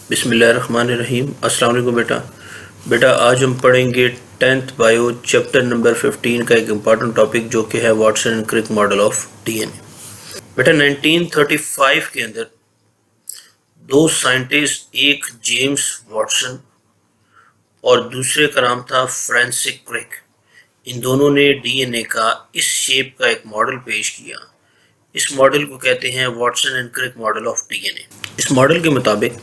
बिस्मिल्लाहिर्रहमानिर्रहीम। अस्सलाम वालेकुम बेटा आज हम पढ़ेंगे 10th बायो चैप्टर नंबर 15 का एक इम्पॉर्टेंट टॉपिक जो कि है Watson and Crick model of DNA. बेटा 1935 के अंदर दो साइंटिस्ट, एक जेम्स वाटसन और दूसरे का नाम था फ्रांसिस क्रिक, इन दोनों ने डीएनए का इस शेप का एक मॉडल पेश किया। इस मॉडल को कहते हैं Watson and Crick model of DNA. इस मॉडल के मुताबिक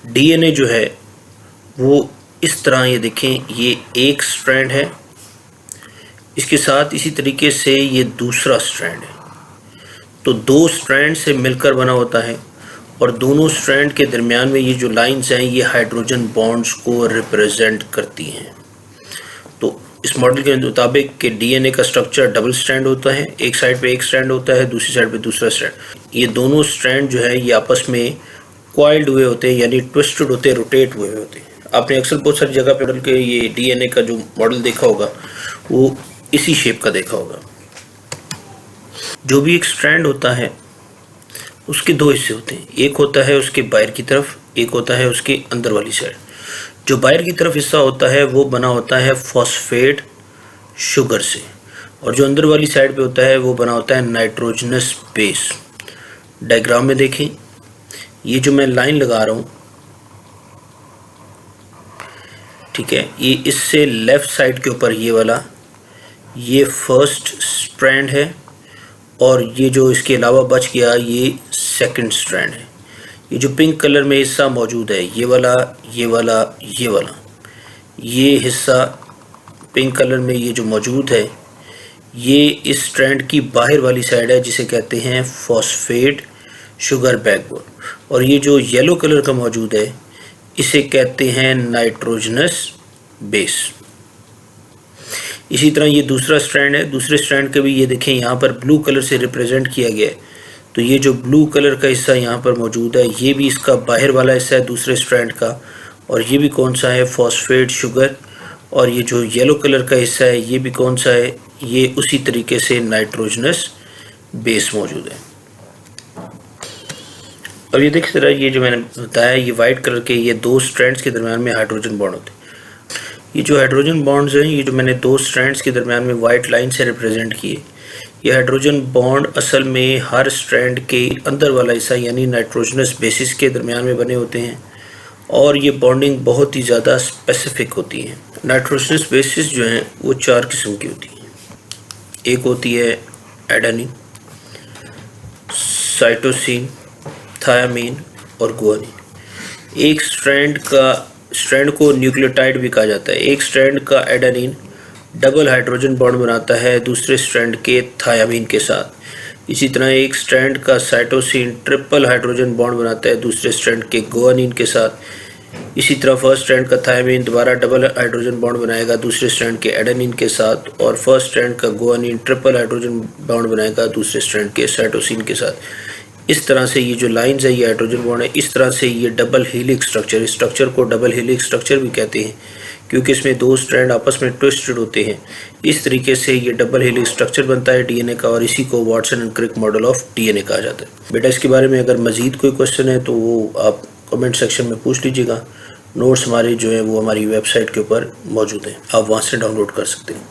डीएनए जो है वो इस तरह, ये देखें, ये एक स्ट्रैंड है, इसके साथ इसी तरीके से ये दूसरा स्ट्रैंड है, तो दो स्ट्रैंड से मिलकर बना होता है और दोनों स्ट्रैंड के दरमियान में ये जो लाइंस हैं ये हाइड्रोजन बॉन्ड्स को रिप्रेजेंट करती हैं। तो इस मॉडल के मुताबिक कि डीएनए का स्ट्रक्चर डबल स्ट्रैंड होता है, एक साइड पे एक स्ट्रैंड होता है, दूसरी साइड पे दूसरा स्ट्रैंड। ये दोनों स्ट्रैंड जो है ये आपस में कॉइल्ड हुए होते हैं, यानी ट्विस्टेड होते हैं, रोटेट हुए होते हैं। आपने अक्सर बहुत सारी जगह पे के ये डीएनए का जो मॉडल देखा होगा वो इसी शेप का देखा होगा। जो भी एक स्ट्रैंड होता है उसके दो हिस्से होते हैं, एक होता है उसके बाहर की तरफ, एक होता है उसके अंदर वाली साइड। जो बाहर की तरफ हिस्सा होता है वो बना होता है फॉस्फेट शुगर से, और जो अंदर वाली साइड पे होता है वो बना होता है नाइट्रोजनस बेस। डायग्राम में देखें, ये जो मैं लाइन लगा रहा हूँ, ठीक है, ये इससे लेफ्ट साइड के ऊपर ये वाला, ये फर्स्ट स्ट्रैंड है, और ये जो इसके अलावा बच गया ये सेकंड स्ट्रैंड है। ये जो पिंक कलर में हिस्सा मौजूद है, ये वाला, ये वाला, ये वाला, ये हिस्सा पिंक कलर में ये जो मौजूद है ये इस स्ट्रैंड की बाहर वाली साइड है जिसे कहते हैं फॉस्फेट शुगर बैकबोन, और ये जो येलो कलर का मौजूद है इसे कहते हैं नाइट्रोजनस बेस। इसी तरह ये दूसरा स्ट्रैंड है, दूसरे स्ट्रैंड के भी ये देखें यहाँ पर ब्लू कलर से रिप्रेजेंट किया गया है, तो ये जो ब्लू कलर का हिस्सा यहाँ पर मौजूद है ये भी इसका बाहर वाला हिस्सा है दूसरे स्ट्रैंड का, और ये भी कौन सा है, फॉस्फेट शुगर। और ये जो येलो कलर का हिस्सा है ये भी कौन सा है, ये उसी तरीके से नाइट्रोजनस बेस मौजूद है। अब ये देख रहा है, ये जो मैंने बताया ये वाइट कलर के ये दो स्ट्रैंड्स के दरमियान में हाइड्रोजन बॉन्ड होते हैं। ये जो हाइड्रोजन बॉन्ड्स हैं, ये जो मैंने दो स्ट्रैंड्स के दरमियान में वाइट लाइन से रिप्रेजेंट किए, ये हाइड्रोजन बॉन्ड असल में हर स्ट्रैंड के अंदर वाला हिस्सा यानी नाइट्रोजनस बेसिस के दरमियान में बने होते हैं, और ये बॉन्डिंग बहुत ही ज़्यादा स्पेसिफिक होती है। नाइट्रोजनस बेसिस जो हैं वो चार किस्म की होती हैं। एक होती है एडेनिन, साइटोसिन, थायामीन और गुआनिन। एक स्ट्रैंड को न्यूक्लियोटाइड भी कहा जाता है। एक स्ट्रैंड का एडेनिन डबल हाइड्रोजन बॉन्ड बनाता है दूसरे स्ट्रैंड के थायामीन के साथ। इसी तरह एक स्ट्रैंड का साइटोसिन ट्रिपल हाइड्रोजन बॉन्ड बनाता है दूसरे स्ट्रैंड के गुआनिन के साथ। इसी तरह फर्स्ट स्ट्रैंड का थायामीन दोबारा डबल हाइड्रोजन बॉन्ड बनाएगा दूसरे स्ट्रैंड के एडेनिन के साथ, और फर्स्ट स्ट्रैंड का गुआनिन ट्रिपल हाइड्रोजन बॉन्ड बनाएगा दूसरे स्ट्रैंड के साइटोसिन के साथ। इस तरह से ये जो लाइंस है ये हाइड्रोजन बॉन्ड है। इस तरह से ये डबल हेलिक्स स्ट्रक्चर, इस स्ट्रक्चर को डबल हेलिक्स स्ट्रक्चर भी कहते हैं क्योंकि इसमें दो स्ट्रैंड आपस में ट्विस्टेड होते हैं। इस तरीके से ये डबल हेलिक्स स्ट्रक्चर बनता है डीएनए का, और इसी को Watson and Crick model of DNA कहा जाता है। बेटा इसके बारे में अगर मज़ीद कोई क्वेश्चन है तो वो आप कमेंट सेक्शन में पूछ लीजिएगा। नोट्स हमारे जो हैं वो हमारी वेबसाइट के ऊपर मौजूद हैं, आप वहाँ से डाउनलोड कर सकते हैं।